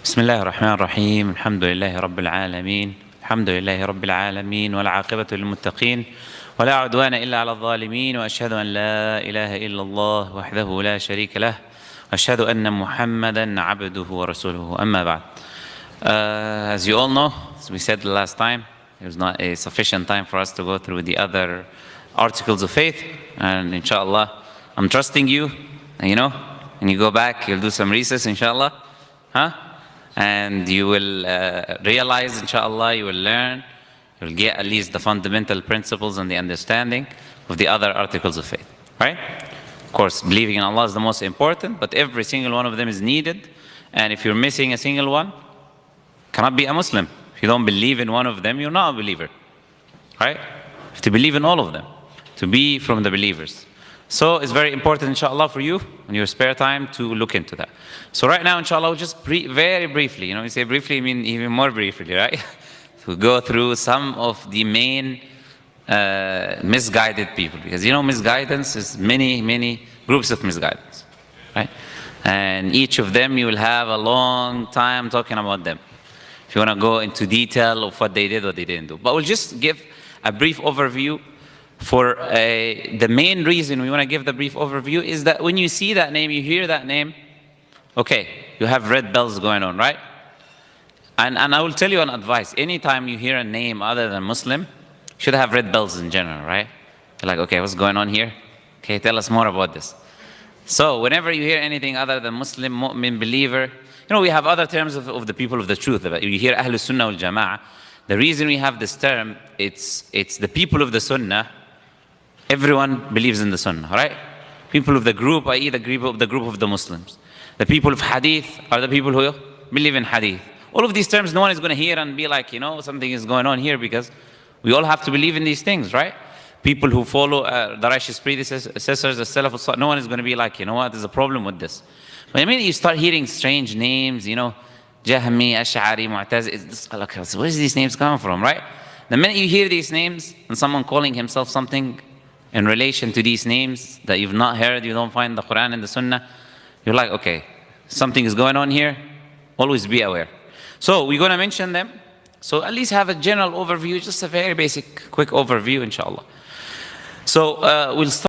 بسم الله الرحمن الرحيم الحمد لله رب العالمين الحمد لله رب العالمين والعاقبة للمتقين ولا عدوان إلا على الظالمين وأشهد أن لا إله إلا الله وحده لا شريك له وأشهد أن محمدا عبده ورسوله أما بعد. As you all know, as we said the last time, it was not a sufficient time for us to go through the other articles of faith, and inshallah I'm trusting you, when you go back you'll do some research inshallah, and you will realize inshallah, you will learn, you'll get at least the fundamental principles and the understanding of the other articles of faith, right? Of course, believing in Allah is the most important, but every single one of them is needed, and if you're missing a single one, cannot be a Muslim. If you don't believe in one of them, you're not a believer, right? You have to believe in all of them to be from the believers. So it's very important inshallah for you in your spare time to look into that. So right now inshallah we'll just very briefly, we say briefly, I mean even more briefly, right? To go through some of the main misguided people, because misguidance is many groups of misguidance, right? And each of them you will have a long time talking about them if you want to go into detail of what they did, what they didn't do. But we'll just give a brief overview. For the main reason we want to give the brief overview is that when you see that name, you hear that name, okay, you have red bells going on, right? And I will tell you an advice. Anytime you hear a name other than Muslim, you should have red bells in general, right? You're like, okay, what's going on here? Okay, tell us more about this. So whenever you hear anything other than Muslim, mu'min, believer, we have other terms of the people of the truth. You hear Ahlus Sunnah wal Jama'ah. The reason we have this term, it's the people of the Sunnah. Everyone believes in the Sunnah, right? People of the group, i.e. the group of the Muslims. The people of Hadith are the people who believe in Hadith. All of these terms, no one is going to hear and be like, something is going on here, because we all have to believe in these things, right? People who follow the righteous predecessors, the Salaf, no one is going to be like, there's a problem with this. But the minute you start hearing strange names, Jahmi, Ash'ari, Mu'tazili, where is these names coming from, right? The minute you hear these names and someone calling himself something in relation to these names that you've not heard, you don't find the Quran and the Sunnah, you're like, okay, something is going on here, always be aware. So we're going to mention them, so at least have a general overview, just a very basic, quick overview inshallah. So we'll start